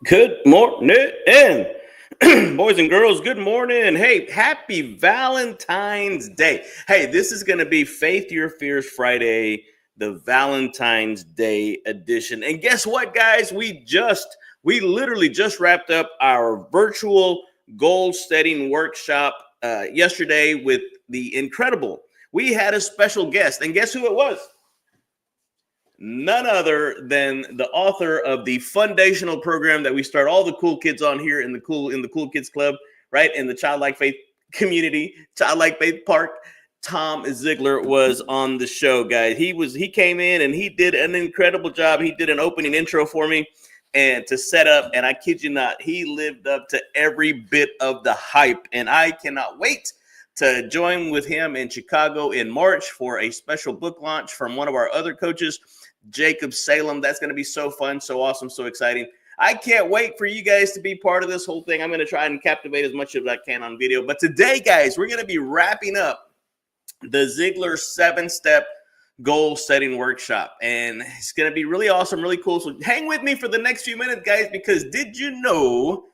Good morning, boys and girls. Good morning. Hey, happy Valentine's Day. Hey, this is going to be Faith Your Fears Friday, the Valentine's Day edition. And guess what, guys? We literally just wrapped up our virtual goal setting workshop yesterday with the incredible. We had a special guest, and guess who it was? None other than the author of the foundational program that we start all the cool kids on here in the cool kids club, right, in the childlike faith community, childlike faith park. Tom Ziglar was on the show, guys. He came in and he did an incredible job. He did an opening intro for me and to set up, and I kid you not, he lived up to every bit of the hype, and I cannot wait to join with him in Chicago in March for a special book launch from one of our other coaches, Jacob Salem. That's going to be so fun, so awesome, so exciting. I can't wait for you guys to be part of this whole thing. I'm going to try and captivate as much as I can on video. But today, guys, we're going to be wrapping up the Ziglar 7-step goal setting workshop. And it's going to be really awesome, really cool. So hang with me for the next few minutes, guys, because did you know,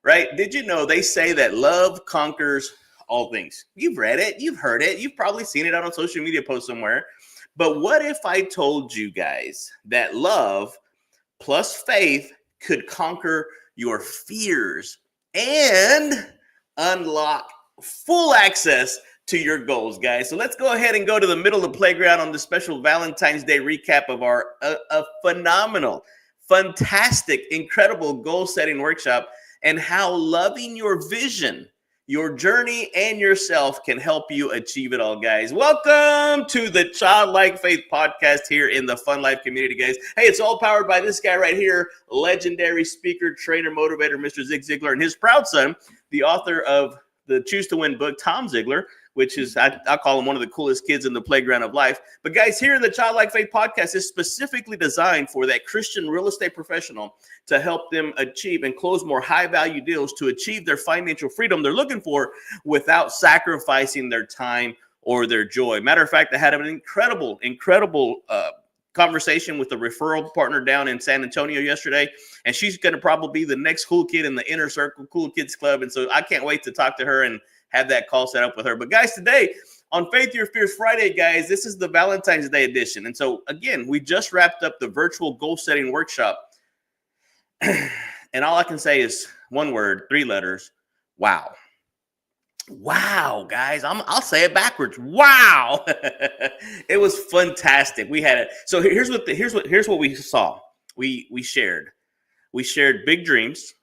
right? Did you know they say that love conquers all things? You've read it. You've heard it. You've probably seen it on a social media post somewhere. But what if I told you guys that love plus faith could conquer your fears and unlock full access to your goals, guys? So let's go ahead and go to the middle of the playground on the special Valentine's Day recap of our phenomenal, fantastic, incredible goal setting workshop and how loving your vision, your journey, and yourself can help you achieve it all, guys. Welcome to the Childlike Faith Podcast here in the Fun Life community, guys. Hey, it's all powered by this guy right here, legendary speaker, trainer, motivator, Mr. Zig Ziglar, and his proud son, the author of the Choose to Win book, Tom Ziglar, which is, I call him one of the coolest kids in the playground of life. But guys, here in the Childlike Faith Podcast is specifically designed for that Christian real estate professional to help them achieve and close more high-value deals to achieve their financial freedom they're looking for without sacrificing their time or their joy. Matter of fact, I had an incredible conversation with a referral partner down in San Antonio yesterday, and she's going to probably be the next cool kid in the Inner Circle Cool Kids Club, and so I can't wait to talk to her and have that call set up with her. But guys, today on Faith Your Fears Friday, guys, this is the Valentine's Day edition. And so again, we just wrapped up the virtual goal setting workshop. And all I can say is one word, 3 letters. Wow. Wow, guys. I'll say it backwards. Wow. It was fantastic. We had it. So here's what we saw. We shared big dreams,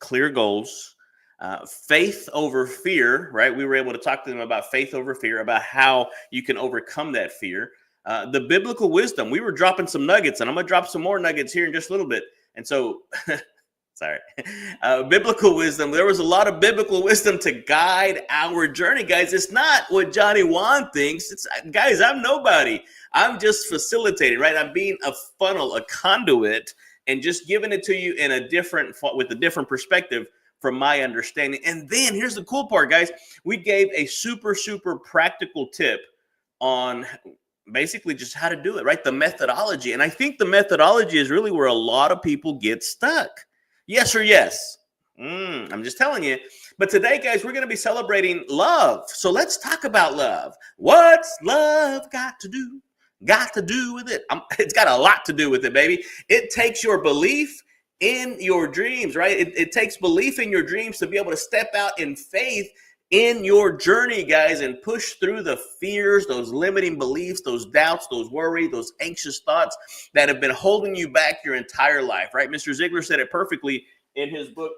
clear goals, faith over fear, right? We were able to talk to them about faith over fear, about how you can overcome that fear. The biblical wisdom, we were dropping some nuggets, and I'm going to drop some more nuggets here in just a little bit. And so, sorry, biblical wisdom, there was a lot of biblical wisdom to guide our journey, guys. It's not what Johnny Juan thinks. It's, guys, I'm nobody. I'm just facilitating, right? I'm being a funnel, a conduit, and just giving it to you in with a different perspective from my understanding. And then here's the cool part, guys. We gave a super, super practical tip on basically just how to do it, right? The methodology. And I think the methodology is really where a lot of people get stuck. Yes or yes? I'm just telling you. But today, guys, we're going to be celebrating love. So let's talk about love. What's love got to do with it? It's got a lot to do with it, baby. It takes your belief in your dreams, right? It takes belief in your dreams to be able to step out in faith in your journey, guys, and push through the fears, those limiting beliefs, those doubts, those worries, those anxious thoughts that have been holding you back your entire life, right? Mr. Ziglar said it perfectly in his book,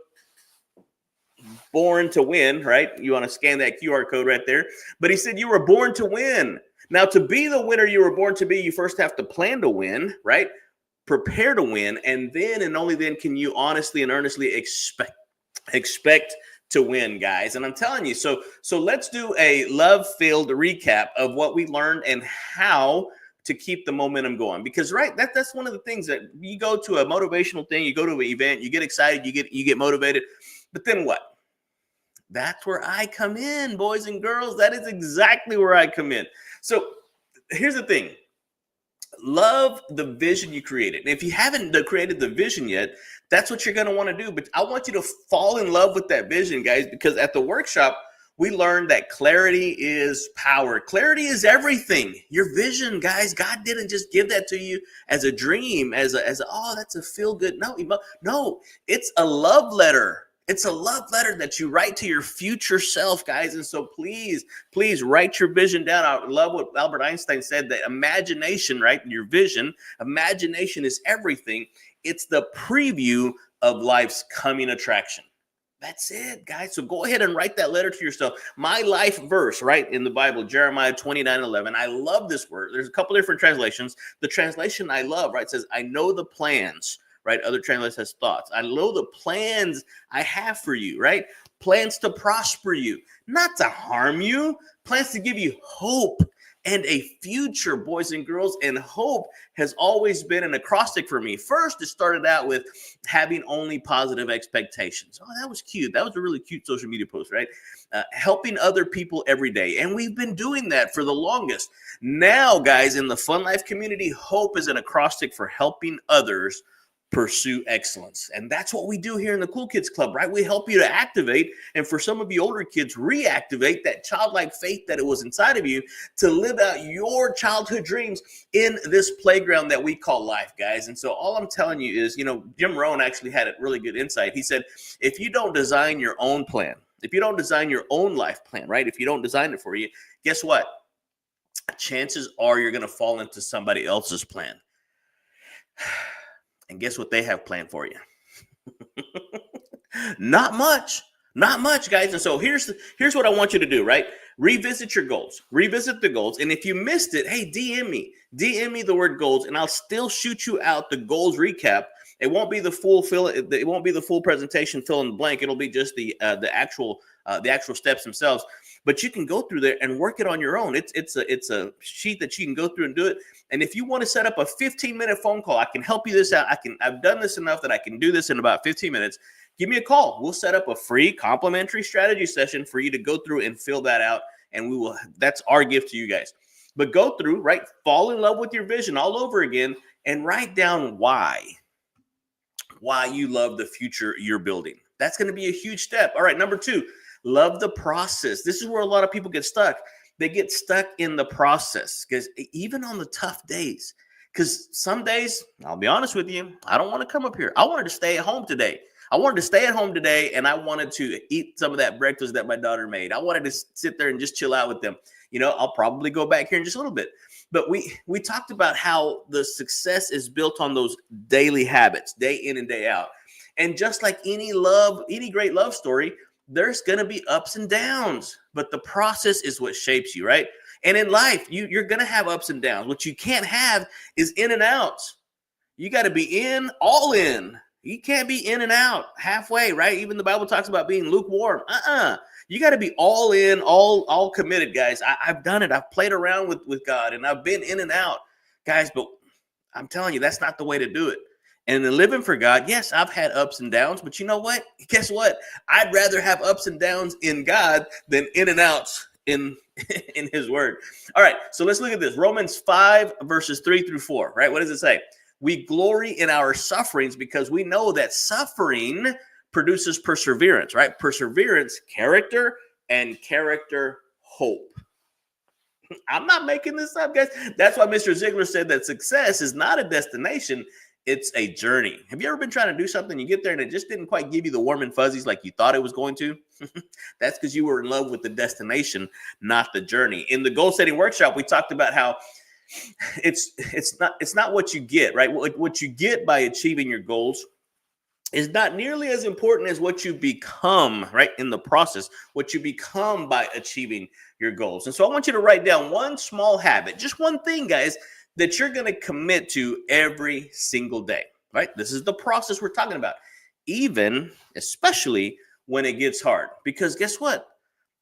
Born to Win, right? You want to scan that QR code right there. But he said you were born to win. Now, to be the winner you were born to be, you first have to plan to win, right? Prepare to win, and then and only then can you honestly and earnestly expect to win, guys. And I'm telling you, so let's do a love-filled recap of what we learned and how to keep the momentum going. Because right, that's one of the things that you go to a motivational thing, you go to an event, you get excited, you get motivated, but then what? That's where I come in, boys and girls. That is exactly where I come in. So here's the thing. Love the vision you created. And if you haven't created the vision yet, that's what you're going to want to do. But I want you to fall in love with that vision, guys, because at the workshop, we learned that clarity is power. Clarity is everything. Your vision, guys, God didn't just give that to you as a dream, as a oh, that's a feel good. No, it's a love letter. It's a love letter that you write to your future self, guys. And so please write your vision down. I love what Albert Einstein said, that imagination, right? Your vision, imagination is everything. It's the preview of life's coming attraction. That's it, guys. So go ahead and write that letter to yourself. My life verse, right, in the Bible, Jeremiah 29:11. I love this word. There's a couple different translations. The translation I love, right, says, I know the plans, right? Other translations says thoughts. I know the plans I have for you, right? Plans to prosper you, not to harm you. Plans to give you hope and a future, boys and girls. And hope has always been an acrostic for me. First, it started out with having only positive expectations. Oh, that was cute. That was a really cute social media post, right? Helping other people every day. And we've been doing that for the longest. Now, guys, in the Fun Life community, hope is an acrostic for helping others pursue excellence. And that's what we do here in the Cool Kids Club, right? We help you to activate, and for some of you older kids, reactivate that childlike faith that it was inside of you to live out your childhood dreams in this playground that we call life, guys. And so all I'm telling you is, Jim Rohn actually had a really good insight. He said, if you don't design your own plan, if you don't design your own life plan, right? If you don't design it for you, guess what? Chances are you're going to fall into somebody else's plan. And guess what they have planned for you? Not much, guys. And so here's what I want you to do, right? Revisit your goals, revisit the goals. And if you missed it, hey, DM me the word goals, and I'll still shoot you out the goals recap. It won't be the full presentation fill in the blank. It'll be just the actual steps themselves. But you can go through there and work it on your own. It's a sheet that you can go through and do it. And if you want to set up a 15-minute phone call, I can help you this out. I've done this enough that I can do this in about 15 minutes. Give me a call. We'll set up a free complimentary strategy session for you to go through and fill that out. And that's our gift to you guys. But go through, right? Fall in love with your vision all over again and write down why you love the future you're building. That's going to be a huge step. All right, number 2. Love the process. This is where a lot of people get stuck. They get stuck in the process, because even on the tough days, because some days, I'll be honest with you, I don't want to come up here. I wanted to stay at home today. And I wanted to eat some of that breakfast that my daughter made. I wanted to sit there and just chill out with them. I'll probably go back here in just a little bit. But we talked about how the success is built on those daily habits, day in and day out. And just like any great love story, there's going to be ups and downs, but the process is what shapes you, right? And in life, you're going to have ups and downs. What you can't have is in and outs. You got to be all in. You can't be in and out halfway, right? Even the Bible talks about being lukewarm. You got to be all in, all committed, guys. I've done it. I've played around with God, and I've been in and out, guys, but I'm telling you, that's not the way to do it. And in living for God, yes, I've had ups and downs, but you know what? Guess what? I'd rather have ups and downs in God than in and outs in his word. All right, so let's look at this. Romans 5, verses 3 through 4, right? What does it say? We glory in our sufferings because we know that suffering produces perseverance, right? Perseverance, character, and character, hope. I'm not making this up, guys. That's why Mr. Ziglar said that success is not a destination. It's a journey. Have you ever been trying to do something, you get there and it just didn't quite give you the warm and fuzzies like you thought it was going to? That's because you were in love with the destination, not the journey. In the goal setting workshop, we talked about how it's not what you get, right? What you get by achieving your goals is not nearly as important as what you become, right? In the process, what you become by achieving your goals. And so I want you to write down one small habit, just one thing, guys, that you're going to commit to every single day, right? This is the process we're talking about, especially when it gets hard, because guess what?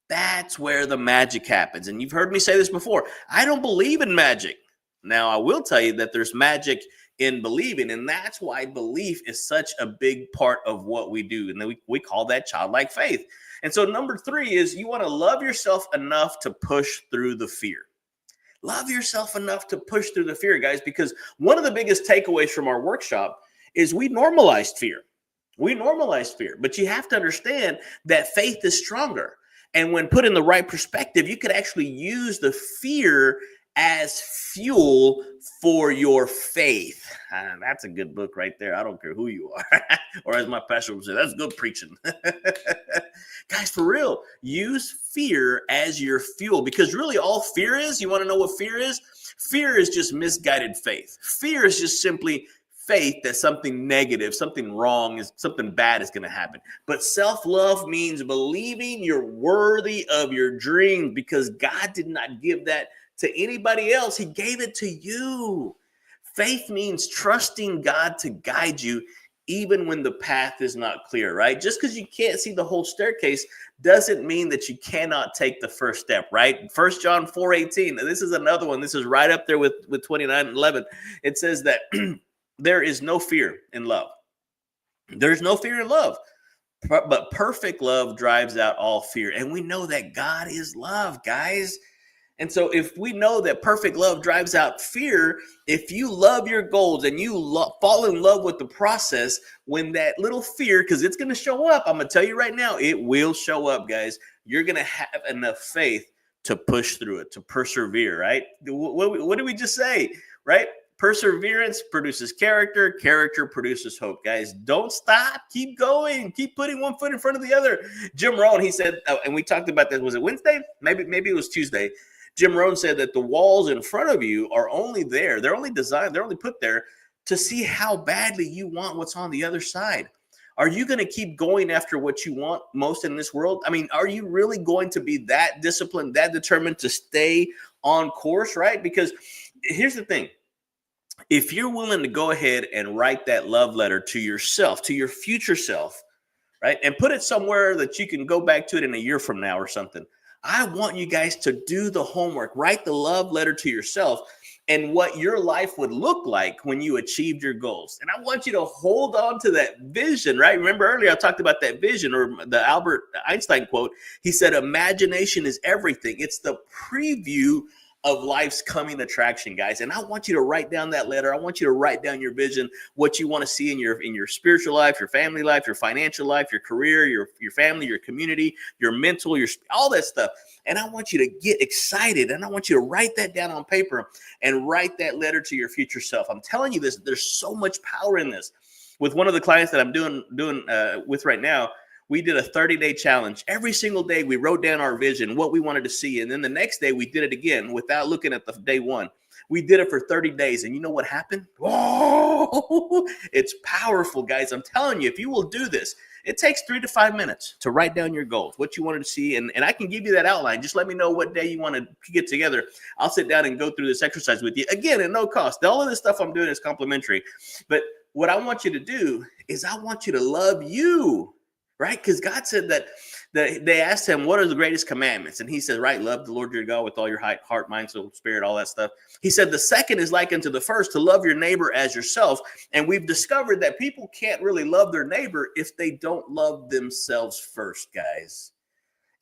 That's where the magic happens. And you've heard me say this before. I don't believe in magic. Now, I will tell you that there's magic in believing, and that's why belief is such a big part of what we do. And then we call that childlike faith. And so number 3 is you want to love yourself enough to push through the fear. Love yourself enough to push through the fear, guys, because one of the biggest takeaways from our workshop is we normalized fear. We normalized fear, but you have to understand that faith is stronger. And when put in the right perspective, you could actually use the fear as fuel for your faith. That's a good book right there. I don't care who you are. Or as my pastor would say, that's good preaching. Guys, for real, use fear as your fuel, because really all fear is, you want to know what fear is? Fear is just misguided faith. Fear is just simply faith that something negative, something wrong, something bad is going to happen. But self-love means believing you're worthy of your dream, because God did not give that to anybody else. He gave it to you. Faith means trusting God to guide you even when the path is not clear, right? Just because you can't see the whole staircase doesn't mean that you cannot take the first step, right? 1 John 4:18. This is another one. This is right up there with 29:11. It says that there is no fear in love. There's no fear in love. But perfect love drives out all fear. And we know that God is love, guys. And so if we know that perfect love drives out fear, if you love your goals and you fall in love with the process, when that little fear, because it's going to show up, I'm going to tell you right now, it will show up, guys. You're going to have enough faith to push through it, to persevere, right? What did we just say, right? Perseverance produces character. Character produces hope, guys. Don't stop. Keep going. Keep putting one foot in front of the other. Jim Rohn, he said, and we talked about this. Was it Wednesday? Maybe it was Tuesday. Jim Rohn said that the walls in front of you are only there. They're only designed. They're only put there to see how badly you want what's on the other side. Are you going to keep going after what you want most in this world? I mean, are you really going to be that disciplined, that determined to stay on course, right? Because here's the thing. If you're willing to go ahead and write that love letter to yourself, to your future self, right, and put it somewhere that you can go back to it in a year from now or something, I want you guys to do the homework. Write the love letter to yourself and what your life would look like when you achieved your goals. And I want you to hold on to that vision, right? Remember earlier I talked about that vision, or the Albert Einstein quote. He said, imagination is everything. It's the preview of life's coming attraction, guys. And I want you to write down that letter. I want you to write down your vision, what you want to see in your spiritual life, your family life, your financial life, your career, your family, your community, your mental, all that stuff. And I want you to get excited, and I want you to write that down on paper and write that letter to your future self. I'm telling you this, there's so much power in this. With one of the clients that I'm doing with right now, we did a 30-day challenge. Every single day, we wrote down our vision, what we wanted to see. And then the next day, we did it again without looking at the day one. We did it for 30 days. And you know what happened? Oh, it's powerful, guys. I'm telling you, if you will do this, it takes 3 to 5 minutes to write down your goals, what you wanted to see. And I can give you that outline. Just let me know what day you want to get together. I'll sit down and go through this exercise with you. Again, at no cost. All of this stuff I'm doing is complimentary. But what I want you to do is I want you to love you. Right? Because God said that they asked him, what are the greatest commandments? And he said, right, love the Lord your God with all your heart, mind, soul, spirit, all that stuff. He said, the second is like unto the first, to love your neighbor as yourself. And we've discovered that people can't really love their neighbor if they don't love themselves first, guys.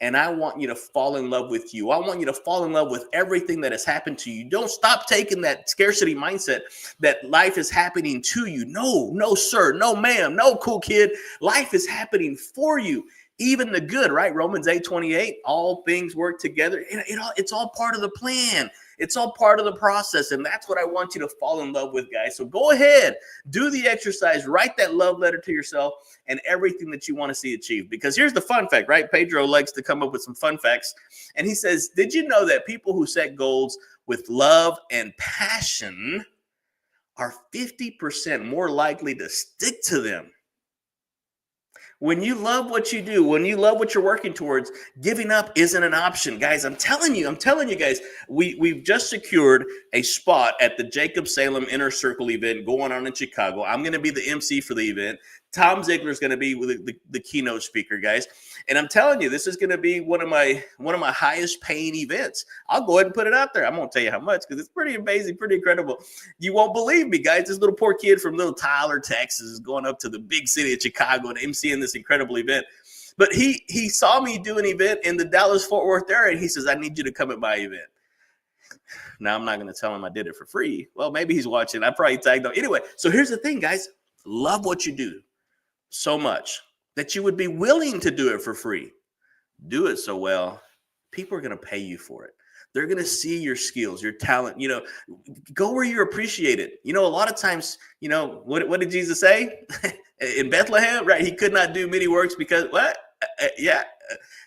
And I want you to fall in love with you. I want you to fall in love with everything that has happened to you. Don't stop taking that scarcity mindset that life is happening to you. No, sir. No, ma'am. No, cool kid. Life is happening for you. Even the good, right? Romans 8:28, all things work together. It's all part of the plan. It's all part of the process. And that's what I want you to fall in love with, guys. So go ahead, do the exercise, write that love letter to yourself and everything that you want to see achieved. Because here's the fun fact, right? Pedro likes to come up with some fun facts. And he says, did you know that people who set goals with love and passion are 50% more likely to stick to them? When you love what you do, when you love what you're working towards, giving up isn't an option, guys. I'm telling you guys, we've just secured a spot at the Jacob Salem Inner Circle event going on in Chicago. I'm going to be the MC for the event. Tom Ziglar is going to be the keynote speaker, guys. And I'm telling you, this is going to be one of my highest paying events. I'll go ahead and put it out there. I won't tell you how much because it's pretty amazing, pretty incredible. You won't believe me, guys. This little poor kid from little Tyler, Texas is going up to the big city of Chicago and MCing this incredible event. But he saw me do an event in the Dallas-Fort Worth area, and he says, I need you to come at my event. Now, I'm not going to tell him I did it for free. Well, maybe he's watching. I probably tagged him. Anyway, so here's the thing, guys. Love what you do so much that you would be willing to do it for free. Do it so well, people are going to pay you for it. They're going to see your skills, your talent. Go where you're appreciated. A lot of times, what did Jesus say in Bethlehem? Right? He could not do many works because what? Yeah.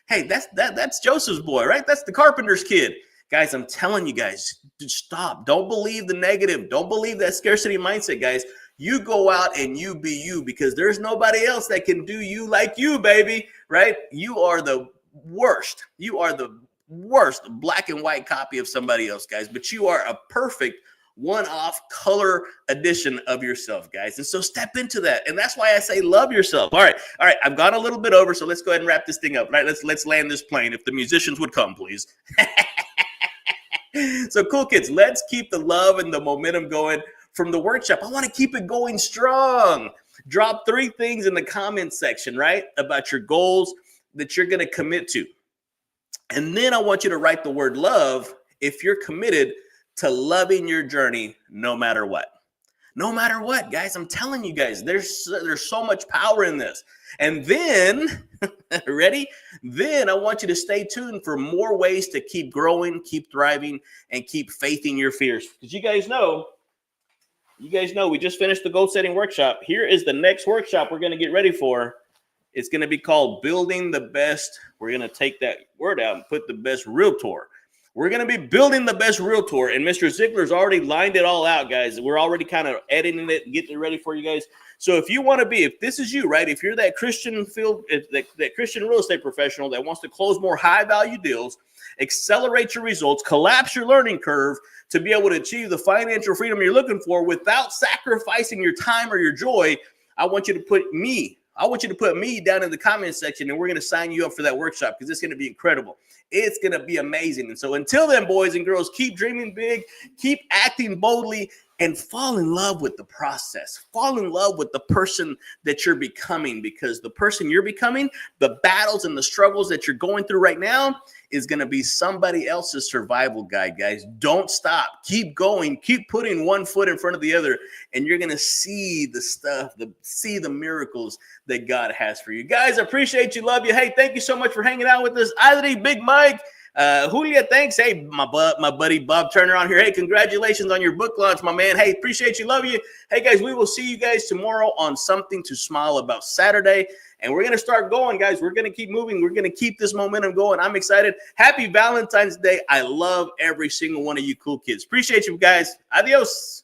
Hey, that's Joseph's boy, right? That's the carpenter's kid. Guys, I'm telling you guys, stop. Don't believe the negative. Don't believe that scarcity mindset, guys. You go out and you be you, because there's nobody else that can do you like you, baby, right? You are the worst. You are the worst black and white copy of somebody else, guys, but you are a perfect one-off color edition of yourself, guys. And so step into that. And that's why I say love yourself. All right. I've gone a little bit over, so let's go ahead and wrap this thing up. Right? Let's land this plane. If the musicians would come, please. So cool kids, let's keep the love and the momentum going from the workshop. I want to keep it going strong. Drop 3 things in the comment section, right, about your goals that you're going to commit to. And then I want you to write the word love if you're committed to loving your journey no matter what. No matter what, guys, I'm telling you guys, there's so much power in this. And then, ready? Then I want you to stay tuned for more ways to keep growing, keep thriving, and keep faithing your fears. Because you guys know, we just finished the goal setting workshop. Here is the next workshop we're going to get ready for. It's going to be called Building the Best. We're going to take that word out and put the best realtor. We're going to be building the best realtor. And Mr. Ziglar's already lined it all out, guys. We're already kind of editing it and getting it ready for you guys. So if you want to be, if this is you, right, if you're that Christian field, that Christian real estate professional that wants to close more high value deals, accelerate your results, collapse your learning curve to be able to achieve the financial freedom you're looking for without sacrificing your time or your joy, I want you to put me down in the comment section, and we're going to sign you up for that workshop, because it's going to be incredible. It's going to be amazing. And so until then, boys and girls, keep dreaming big, keep acting boldly, and fall in love with the process. Fall in love with the person that you're becoming, because the person you're becoming, the battles and the struggles that you're going through right now is going to be somebody else's survival guide, guys. Don't stop. Keep going. Keep putting one foot in front of the other, and you're going to see the stuff, see the miracles that God has for you. Guys, I appreciate you. Love you. Hey, thank you so much for hanging out with us. Adri, Big Mike, Julia, thanks. Hey, my buddy Bob Turner on here. Hey, congratulations on your book launch, my man. Hey, appreciate you. Love you. Hey, guys, we will see you guys tomorrow on Something to Smile About Saturday. And we're going to start going, guys. We're going to keep moving. We're going to keep this momentum going. I'm excited. Happy Valentine's Day. I love every single one of you cool kids. Appreciate you guys. Adios.